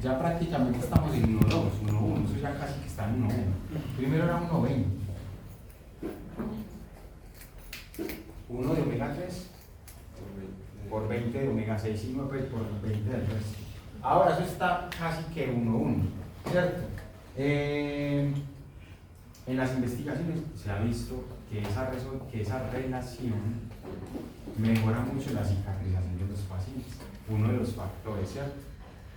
ya prácticamente estamos en 1.2, 1.1, eso ya casi que está en 1.1. Primero era 1.20. 1 de omega 3 por 20 de omega 6 y 9 por 20 del resto. Ahora eso está casi que 1.1, ¿cierto? En las investigaciones se ha visto que esa relación mejora mucho la cicatrización de los pacientes. Uno de los factores, ¿cierto?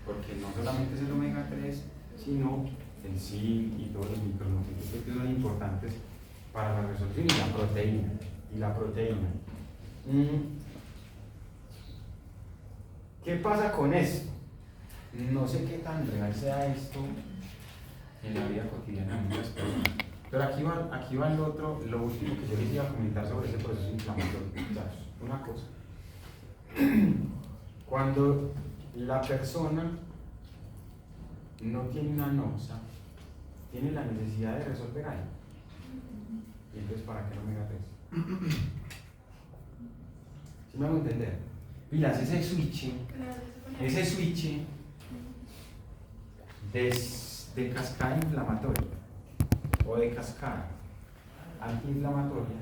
Porque no solamente es el omega 3, sino el zinc y todos los micronutrientes que son importantes para la resolución y la proteína. ¿Qué pasa con esto? No sé qué tan real sea esto en la vida cotidiana de muchas personas. Pero aquí va lo último que yo les iba a comentar sobre ese proceso inflamatorio. Una cosa. Cuando la persona no tiene una noxa, tiene la necesidad de resolver algo. ¿Y entonces para qué el omega 3? ¿Sí me hago entender? Pilas, ese switch de cascada inflamatoria o de cascada antiinflamatoria,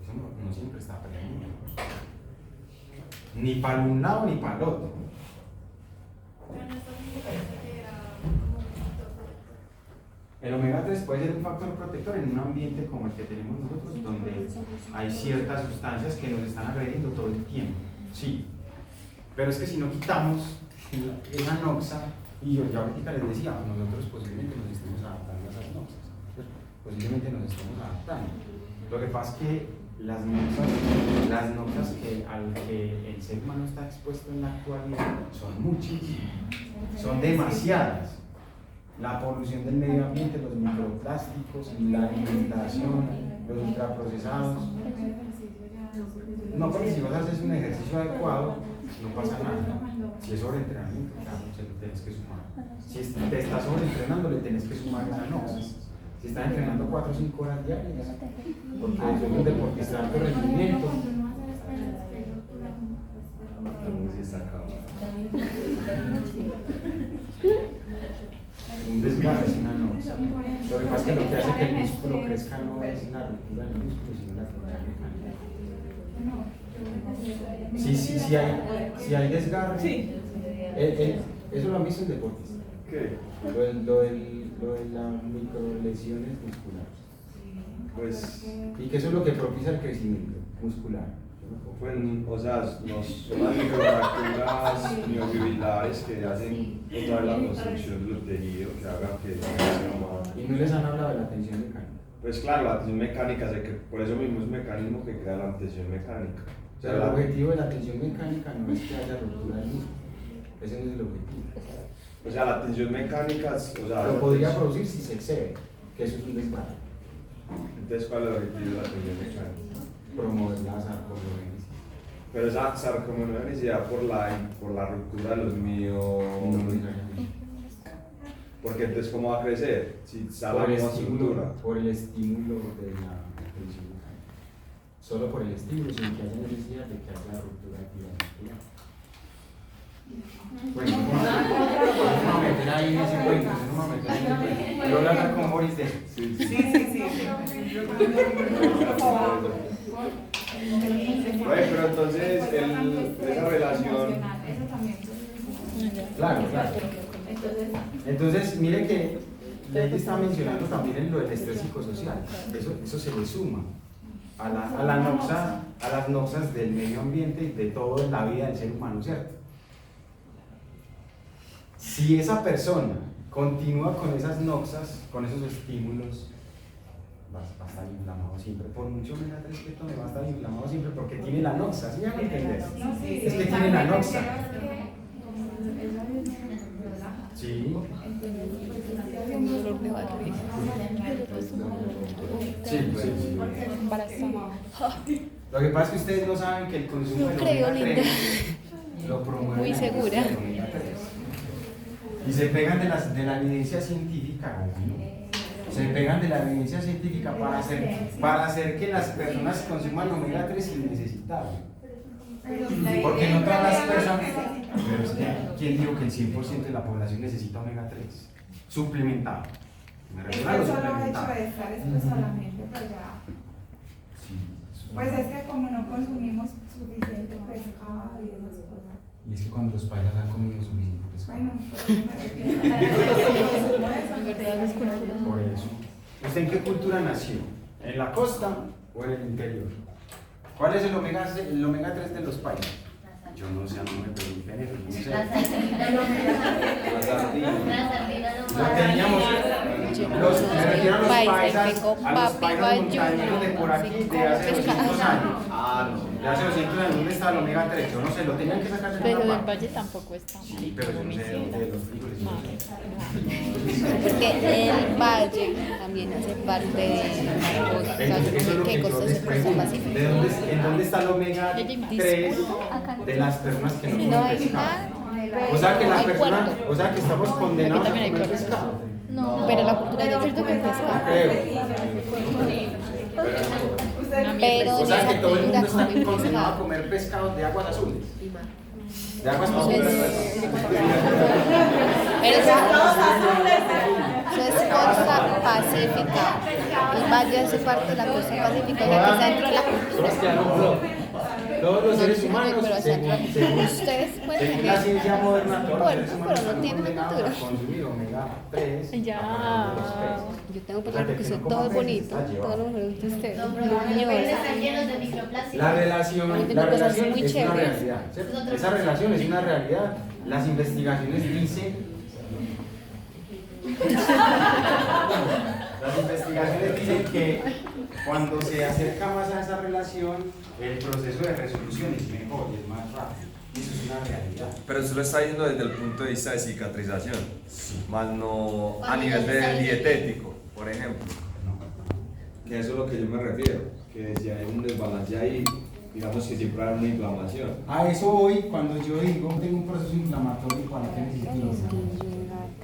eso no siempre está peleando. Ni para un lado ni para el otro. El omega 3 puede ser un factor protector en un ambiente como el que tenemos nosotros, donde hay ciertas sustancias que nos están agrediendo todo el tiempo. Sí, pero es que si no quitamos esa noxa, y yo ya ahorita les decía, nosotros posiblemente nos estemos adaptando a esas noxas. Posiblemente nos estemos adaptando. Lo que pasa es que las noxas al que el ser humano está expuesto en la actualidad son muchísimas, son demasiadas. La polución del medio ambiente, los microplásticos, la alimentación, los ultraprocesados. No, porque si vos haces un ejercicio adecuado, no pasa nada. Si es sobreentrenamiento, claro, se lo tienes que sumar. Si te estás sobreentrenando, le tienes que sumar esa noxis. Si estás entrenando 4 o 5 horas diarias, porque es un deportista de alto rendimiento. Un desgarre es una noxa. Lo que pasa es que lo que hace que el músculo crezca no es la ruptura del músculo, sino la actividad mecánica. Si hay desgarre, sí. Eso lo han visto en deportes. ¿Qué? Lo de las microlesiones musculares. Pues, y que eso es lo que propicia el crecimiento muscular. Pues, o sea, no son las microfracturas miofibrilares que hacen otra vez la construcción de los tejidos, que hagan que se ¿Y no les han hablado de la tensión mecánica? Pues claro, la tensión mecánica, por eso mismo es un mecanismo que crea la tensión mecánica. O sea, el objetivo de la tensión mecánica no es que haya ruptura del músculo, ese no es el objetivo. O sea, la tensión mecánica, o sea, lo podría producir si se excede, que eso es un desgarre. Entonces, ¿cuál es el objetivo de la tensión mecánica? Promover la sarcogénesis. Pero esa sarcogénesis por la ruptura de los porque entonces, ¿cómo va a crecer? Si está la misma estructura. Por el estímulo de la tensión mecánica. Solo por el estímulo, sin que haya necesidad de que haya ruptura de actividad muscular. Bueno, no me meter ahí en ese cuento, no me meter ahí en ese cuento. Pero voy a hablar con Boris de eso. Sí. Bueno, pero entonces esa relación. Claro. Entonces, mire que Ley está mencionando también en lo del estrés psicosocial. Eso se le suma a las noxas del medio ambiente y de toda la vida del ser humano, ¿cierto? Si esa persona continúa con esas noxas, con esos estímulos, va a estar inflamado siempre. Por mucho omega 3 que tome, va a estar inflamado siempre porque tiene la noxa, ¿sí me van a entender? Es que tiene la noxa. Sí. Un dolor de barriga. Sí. Embarazada. Lo que pasa es que ustedes no saben que el consumo de omega 3 lo promueve. Muy segura. Y se pegan de la evidencia científica, se pegan de la evidencia científica para hacer que las personas consuman omega 3 sin necesitarlo. Porque no todas las personas, pero es que, ¿quién dijo que el 100% de la población necesita omega 3? Suplementado. Me Es refiero a que lo solo hecho suplementado. de estar expuesto a la mente, pues ya. Sí, eso Pues es que como no consumimos suficiente pescado y esas cosas. Y es que cuando los paisas han comido suficiente pescado. Bueno, pues me refiero Por eso. ¿Usted en qué cultura nació? ¿En la costa o en el interior? ¿Cuál es el omega 3 de los paisas? Yo no sé, no me pregunten eso, no sé. Lo teníamos, me refiero a los paisas, a los paisas montañeros de por aquí, de hace 200 años. Ah, no. De hace 200 años, ¿dónde está el omega 3? Yo no sé, lo tenían que sacar de Pero alguna del parte. valle tampoco está mal. Sí, pero yo no sé de dónde, de los frijoles. No sé. Porque el valle también hace parte de la costa, Eso es lo que que yo costa les es costa pregunto. pacífica. ¿En dónde está el omega 3 de las personas que no No comen hay pescado? nada. O sea que las Hay personas, puerto. o sea que estamos condenados a también hay comer puerto. pescado. No, pero la cultura de cerdo que pesca. Creo. Pero O sea que esa todo el cultura mundo está come condenado a pescado. comer pescado de aguas azules. De aguas Eso azules. es, pero eso es costa pacífica. El valle hace parte de la costa pacífica, o sea que está dentro de la cultura. Todos los seres No, humanos, pero ustedes pueden según la ciencia moderna, todos los seres puerto, humanos pero no están tienen condenados cultura. a consumir omega 3 Ya. a partir de los peces. Yo tengo O sea, claro que que no soy coma todo peces bonito, está llevado. todo lo mejor de ustedes. Los Señores. peces están llenos de microplásticos. La relación, Ahorita la hay cosas relación muy es una chéveres. realidad. ¿Cierto? Esa relación es una realidad. Las investigaciones dicen. Las investigaciones dicen que cuando se acerca más a esa relación, el proceso de resolución es mejor y es más rápido. Y eso es una realidad. Pero usted lo está diciendo desde el punto de vista de cicatrización, más no a nivel de dietético, por ejemplo. Que eso es lo que yo me refiero, que si hay un desbalance ahí, digamos que siempre hay una inflamación. A eso voy cuando yo digo tengo un proceso inflamatorio para que necesito.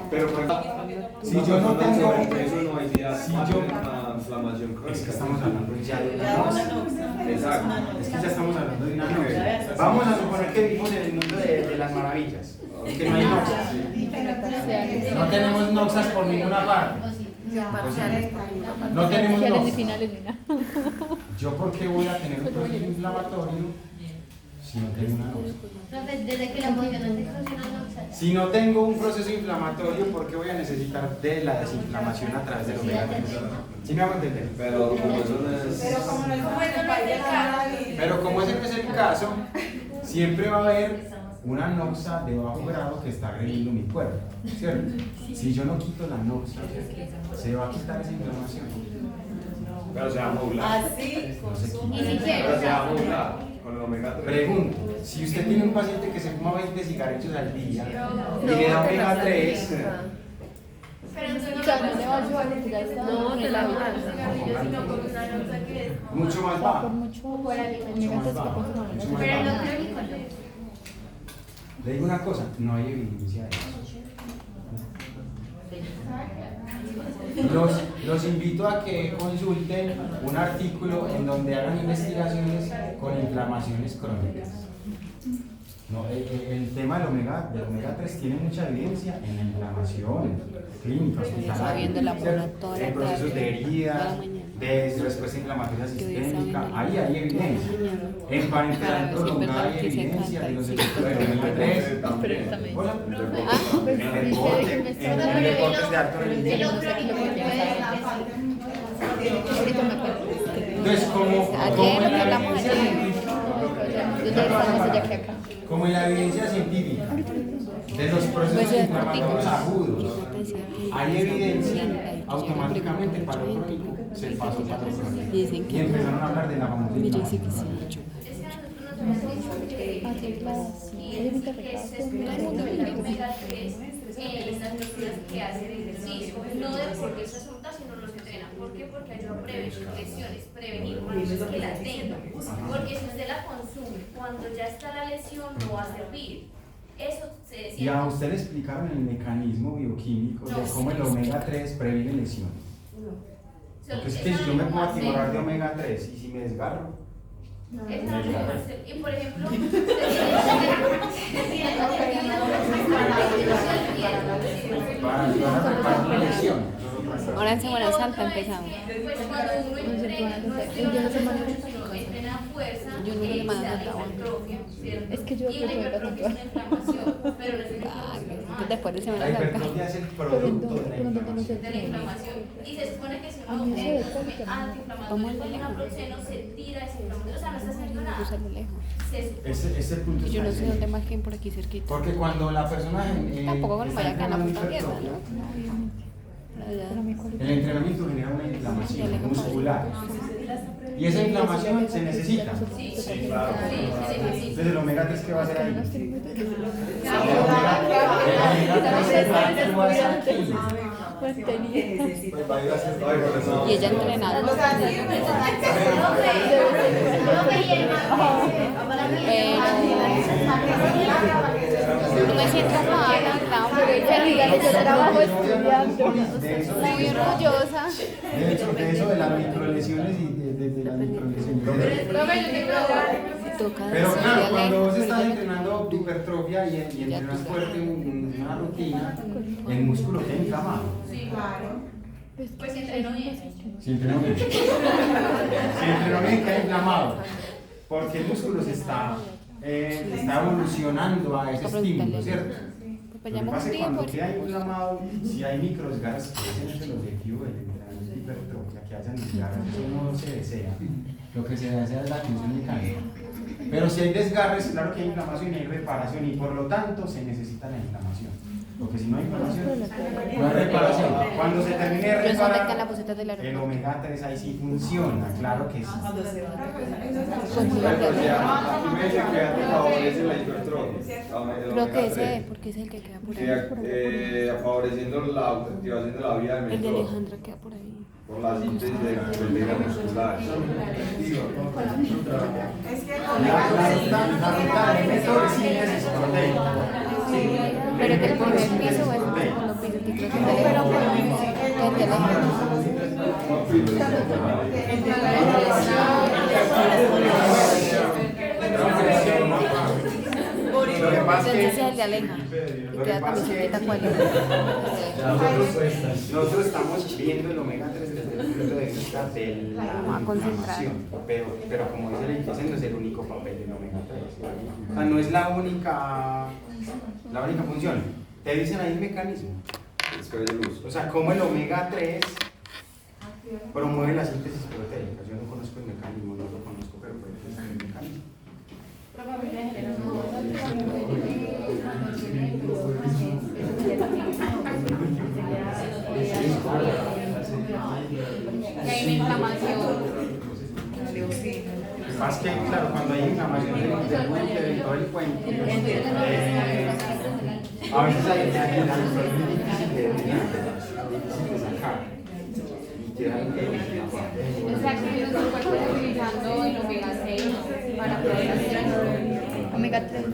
Pero por ejemplo, si yo no tengo eso no hay día, si va a yo tener una inflamación crónica. es que estamos hablando ya de una noxa. Exacto. Es que ya estamos hablando de una noxa. Vamos a suponer que vivimos en el mundo de las maravillas y que no hay noxas. No tenemos noxas por ninguna parte. No tenemos Iniciales ni noxas. finales ni nada. ¿Yo por qué voy a tener un proceso inflamatorio si no tengo una noxa? Profe, desde que la emoción no te funciona, no. Si no tengo un proceso inflamatorio, ¿por qué voy a necesitar de la desinflamación a través del omega 3? ¿Sí me hago entender? Pero como eso no es... Pero como no es bueno, no hay de nada. Pero como ese no es el caso, siempre va a haber una noxa de bajo grado que está agrediendo mi cuerpo, ¿cierto? Si yo no quito la noxa, se va a quitar esa inflamación. Pero se va a modular. No se quita. Ni siquiera, Pero o se va a sea, modular con el omega 3. Pregunto, si usted tiene un paciente que se fuma 20 cigarrillos al día y le da omega 3, pero entonces O sea, no le va a ayudar porque ya está en el hábito. sino con una noxa que es. mucho más Por bajo. mucho Mucho omega más 3 que bajo, consumamos. mucho más Pero en lo bajo. crónico no. Le digo una cosa, no hay evidencia de eso. Los invito a que consulten un artículo en donde hagan investigaciones con inflamaciones crónicas. No, el tema del omega 3 tiene mucha evidencia en la inflamación clínica, Está viendo el hospitalaria, laboratorio en procesos de toda heridas, la mañana. de respuesta inflamatoria sistémica, viendo ahí hay evidencia. En parenteral Claro, sí, es prolongada verdad hay que se evidencia de canta, los sí. efectos del omega 3. Pero también. Hola. Ah, En deportes de alto En rendimiento. lo crónico puede Ahorita me acuerdo. Entonces, como Ayer en la hablamos evidencia ayer. científica, Yo ya estaba más allá que acá. como en la evidencia científica de los procesos Pues de inflamatorios agudos, Yo pensé que hay evidencia, que automáticamente yo para lo pregunto crónico mucha se gente, pasó para lo crónico. dicen Y que empezaron a hablar de la famosa mira, dice que inflamación. sí, mucho. Es que nosotros nos hemos dicho que es el omega 3 en las personas que hacen ejercicio, no de por qué se asunta, sino los entrenan. ¿Por qué? Porque ayuda a prevenir lesiones, prevenir cuando es que la tengan. Porque si usted la consume cuando ya está la lesión, no va a servir. Eso se Y decía. a usted le explicaron el mecanismo bioquímico de No, cómo el omega 3 previene lesiones. Porque es que si yo me puedo atiborrar de omega 3 y si me desgarro, Exacto. Y por ejemplo, Para ayudar a preparar la lesión. Ahora en Semana Santa empezamos. pues cuando uno entrena, entrena fuerza, Yo no le mando se da tanta agua. hipertrofia, ¿cierto? Es que yo Y la hipertrofia es una inflamación, pero no es una Ah, inflamación que después de La Semana Santa. hipertrofia es el producto de la inflamación. de la inflamación. Y se supone que si uno A mí eso de come todo, antiinflamatorio con naproxeno, se tira ese inflamatorio. O sea, no está haciendo nada. Puse lejos. Ese punto Yo está no sé ahí. dónde más que por aquí cerquita. Porque cuando la persona Tampoco que nos está vaya a quedar la entrenando puta mierda, hipertrofia, ¿no? el entrenamiento genera una inflamación muscular. Y esa inflamación se necesita. Sí, claro. Entonces el omega 3 ¿qué va a hacer ahí? Pues va a ir a hacer ay, por eso. Y ella entrenando. Pero no me siento mal, estaba muy feliz. Yo trabajo estudiando. Muy orgullosa. De hecho, de eso de las microlesiones y de las microlesiones. Toca Pero claro, decirle cuando vos a estás Alejo, entrenando hipertrofia y entrenas fuerte una rutina, el músculo queda inflamado. Pues entreno bien. Si entreno bien. Si entreno bien queda inflamado. Porque el músculo se está evolucionando a ese estímulo, ¿cierto? Lo que pasa es que cuando queda inflamado, si hay microdesgarros, que ese es el objetivo del entrenamiento de hipertrofia, que hayan desgarros, eso no se desea. Lo que se desea es la tensión mecánica. Pero si hay desgarres, claro que hay inflamación y hay reparación, y por lo tanto se necesita la inflamación. Porque si no hay inflamación, no hay reparación. Cuando se termine de yo sé dónde están las reparar, bocetas del el aeropuerto. omega 3 ahí sí funciona, claro que sí. Bueno, pues ya, aquí me dice que ya te favorece la hipertrofia. Creo que ese es, porque ese es el que queda por ahí. Favoreciendo la activación de la vía del El de mentón Alejandra queda por ahí. por la síntesis de proteínas musculares. La ruta de método de síntesis proteica. Pero que el primer piso o el segundo piso, que creo que es de Alejandra. Que es de Alejandra. Lo que pasa Entonces es ese es el de Aleja. Y queda también cerquita cuál nosotros estamos viendo el omega 3 desde el punto de vista de la Vamos a concentrar. inflamación, pero como dice la inflamación no es el único papel del omega 3. O sea, no es la única función. Te dicen ahí el mecanismo. Es que hay luz. O sea, como el omega 3 promueve la síntesis proteica. Yo no conozco el mecanismo, no lo conozco, pero puede ser el mecanismo. Que hay una inflamación. Más que, claro, cuando hay inflamación del puente, de todo el puente, a veces hay la absorción difícil de sacar. Y queda O sea, que nuestro cuerpo está utilizando el omega 6 para poder hacer Omega 3.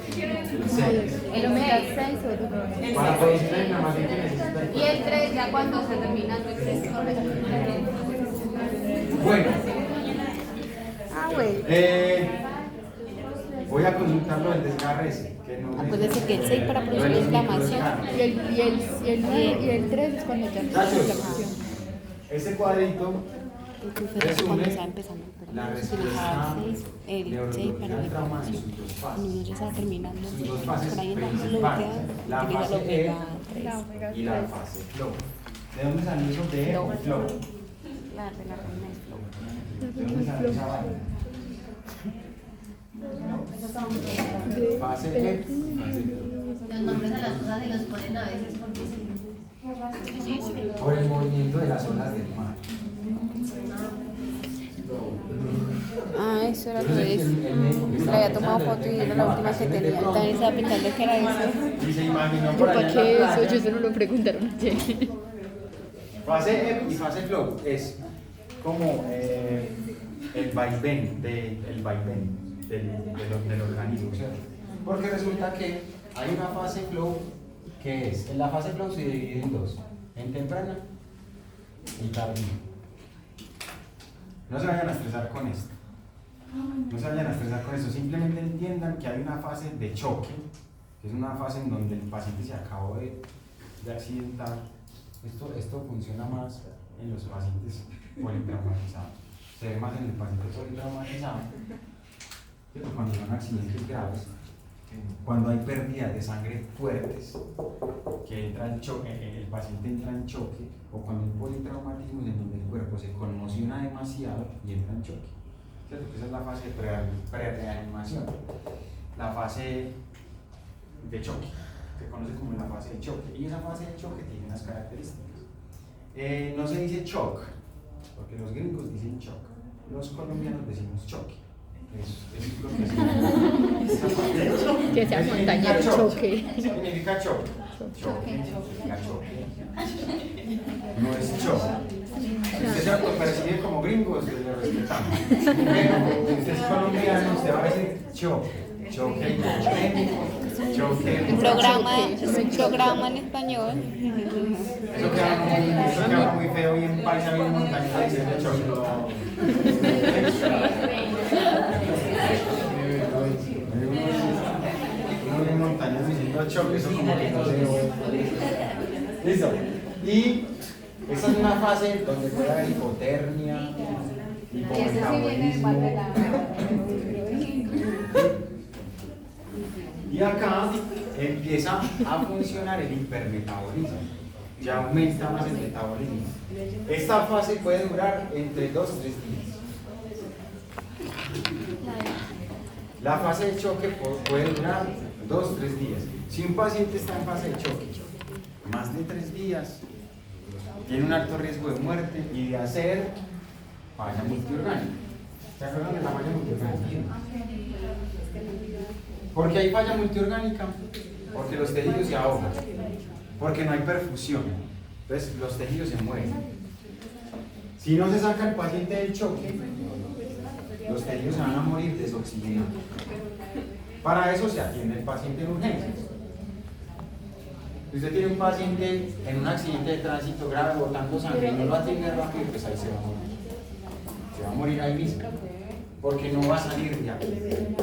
el omega 6 para producir la inflamación que necesita el y el 3 ya cuando se termina su exceso. Bueno, Ah, güey. voy a consultarlo del desgarre ese. Que no Acuérdense que el 6 para producir inflamación. Y el 3 es cuando ya empieza la inflamación. Ese cuadrito Cuando estaba empezando, la pero respuesta el 6 para la neurológica al trauma en inflamación. sus dos Cuando uno fases. ya estaba terminando, Sus dos fases por ahí en la principales, la utiliza fase el omega E 3. y la fase flow. ¿De dónde salió eso de E o flow? La reina es flow. ¿De dónde salió esa vaina? Fase E. Los nombres de las cosas se los ponen a veces porque sí. Por el movimiento de las olas del mar. Ah, eso era lo de eso. Le había tomado foto y era la última que tenía. También estaba pensando que era eso. Y se imaginó Yo por para allá. qué eso, yo se lo preguntaron ayer. Fase E y fase flow es como el vaivén del organismo, ¿cierto? Porque resulta que hay una fase flow que es, en la fase flow se divide en dos, en temprana y tardía. No se vayan a estresar con esto. No se vayan a estresar con eso, simplemente entiendan que hay una fase de choque, que es una fase en donde el paciente se acabó de accidentar. Esto funciona más en los pacientes politraumatizados, se ve más en el paciente politraumatizado, ¿cierto? Cuando son accidentes graves, cuando hay pérdidas de sangre fuertes, que entra en choque, el paciente entra en choque, o cuando hay politraumatismos en donde el cuerpo se conmociona demasiado y entra en choque. ¿Cierto? Que esa es la fase de pre-reanimación. La fase de choque, se conoce como la fase de choque, y esa fase de choque tiene unas características. No se dice shock, porque los gringos dicen shock, los colombianos decimos choque. Es lo que significa. Que sea montañero choque. Significa choque. Choque, significa choque. No es choque. Si usted se autopercibe como gringo, usted lo respetamos. Pero si usted es colombiano, usted va a decir choque. Choque, choque. Es un programa en español. Eso queda muy feo y en paisa bien montañita diciendo choque. Uno bien montañoso diciendo choque, eso como que no se... Listo. Y esta es una fase donde puede haber hipotermia, hipometabolismo. Y acá empieza a funcionar el hipermetabolismo. Ya aumenta más el metabolismo. Esta fase puede durar entre 2 y 3 días. La fase de choque puede durar 2 o 3 días. Si un paciente está en fase de choque más de 3 días, tiene un alto riesgo de muerte y de hacer falla multiorgánica. ¿Se acuerdan de la falla multiorgánica? ¿Por qué hay falla multiorgánica? Porque los tejidos se ahogan, porque no hay perfusión, entonces los tejidos se mueren. Si no se saca el paciente del choque, los tejidos se van a morir desoxigenados. Para eso se atiende el paciente en urgencias. Si usted tiene un paciente en un accidente de tránsito grave botando sangre y no lo atiende rápido, pues ahí se va a morir. Se va a morir ahí mismo, porque no va a salir de ahí.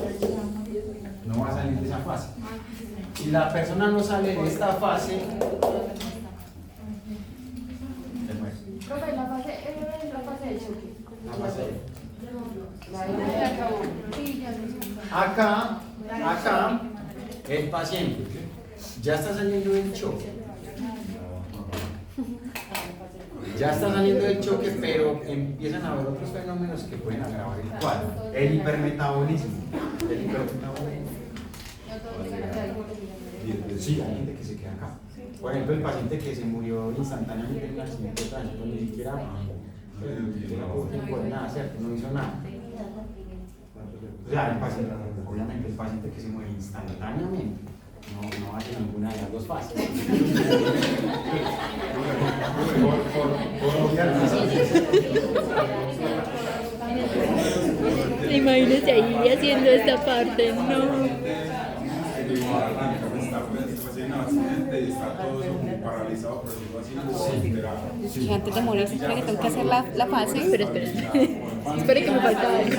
No va a salir de esa fase. Si la persona no sale de esta fase, se muere. Profe, la fase de choque. La fase de... Ya acabó. Sí, ya se Acá, el paciente ya está saliendo del choque. Ya está saliendo del choque, pero empiezan a haber otros fenómenos que pueden agravar el cuadro. El hipermetabolismo. Sí, hay gente que se queda acá. Por ejemplo, el paciente que se murió instantáneamente en un accidente de tránsito, ni siquiera tuvo tiempo de nada, ¿cierto? No hizo nada. O sea, el paciente, obviamente el paciente que se muere instantáneamente no hace ninguna de las dos fases. Por obviar Imagínese ahí haciendo esta parte, no. Está todo eso como paralizado, por decirlo así, Y antes de morir, se cree que tengo que hacer la fase. Pero espere que me falta algo.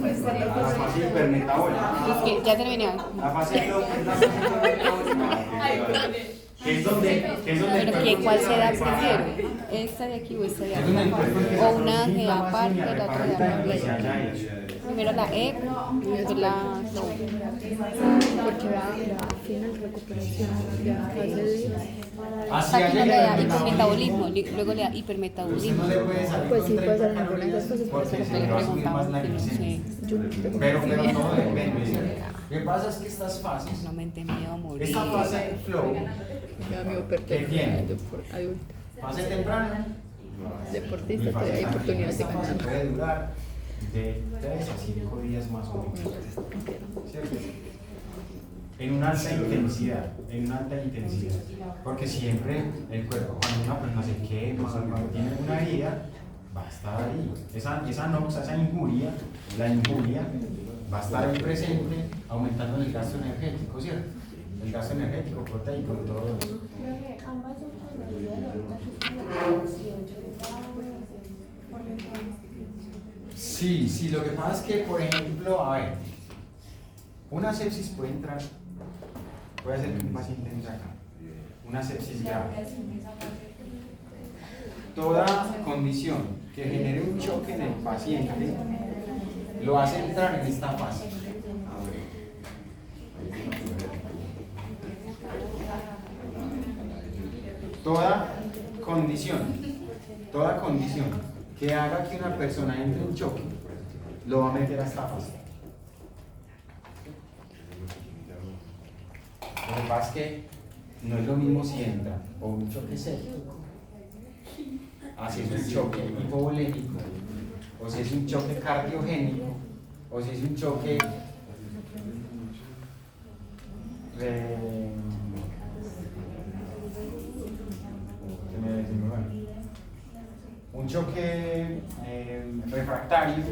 la fase hipermetabólica. Es que ya terminé. La fase que es donde Pero ¿cuál será primero? ¿Esta de aquí o esta de acá? O una de aparte, la otra de acá. Primero la E, luego la Porque va a final recuperación, ya fase de... Aquí no le da hipermetabolismo, luego le da hipermetabolismo. Pues sí, puede ser en algunas de estas cosas, porque pero se le va a subir más la que no sé. glicemia. Pero todo depende. Lo que pasa es que estas fases, Solamente me iba a morir. esta fase de flow, Ya mi ¿qué tiene? adulto, fase temprana, deportista, todavía hay oportunidades de esta fase ganar. puede durar de 3 a 5 días más o menos. ¿Cierto? En una alta intensidad, porque siempre el cuerpo, cuando una persona se quema, cuando tiene una herida, va a estar ahí. Esa noxa, esa injuria, la injuria va a estar ahí presente, aumentando el gasto energético, ¿cierto? El gasto energético, proteico, todo eso. Sí, sí, lo que pasa es que, por ejemplo, a ver, una sepsis puede entrar, puede hacer que un paciente entre acá, una sepsis grave. Toda condición que genere un choque en el paciente lo hace entrar en esta fase. Toda condición que haga que una persona entre en choque, lo va a meter a esta fase. Lo que pasa es que no es lo mismo si entra o un choque séptico, así es un choque hipovolémico, o si es un choque cardiogénico, o si es un choque un choque refractario,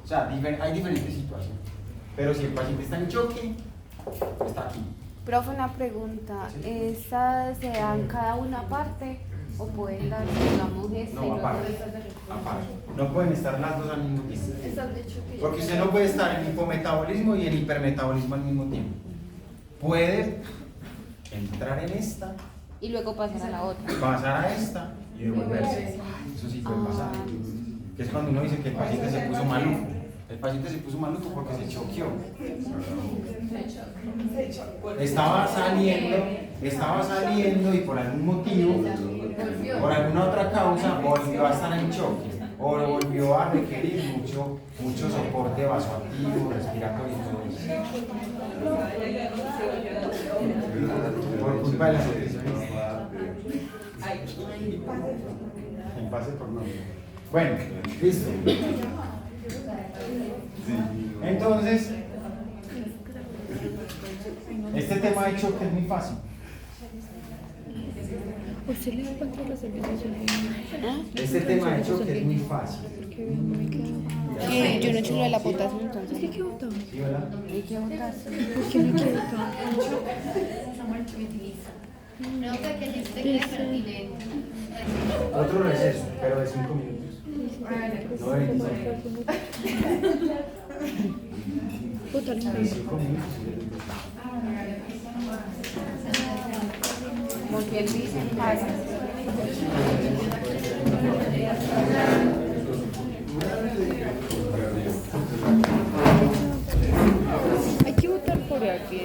o sea, hay diferentes situaciones, pero si el paciente está en choque, está aquí. Profe, una pregunta. ¿Estas se dan cada una aparte o pueden dar, digamos, No, aparte. No pueden estar las dos al mismo tiempo. Porque usted no puede estar en hipometabolismo y en hipermetabolismo al mismo tiempo. Puede entrar en esta, y luego pasar a la otra? pasar a esta y devolverse. Eso sí puede pasar. Que es cuando uno dice que el paciente se puso maluco. El paciente se puso maluco porque se choqueó. Estaba saliendo y por algún motivo, por alguna otra causa, volvió a estar en choque o volvió a requerir mucho soporte vasoactivo, respiratorio y todo eso. Por culpa de la nutrición. En pase por nombre. Bueno, listo. Entonces, este tema de choque es muy fácil. ¿Usted le da cuánto los servicios? Este tema de choque es muy fácil. Sí, yo no he hecho lo de la potasio entonces. ¿Qué votó? ¿Sí, verdad? ¿Y qué botas? ¿Por qué no quiere votar? No, porque dice que es pertinente. Otro receso, pero de 5 minutos. No de 25. Votar De 5 minutos. Muy bien, dicen, pasa. Hay que votar por aquí.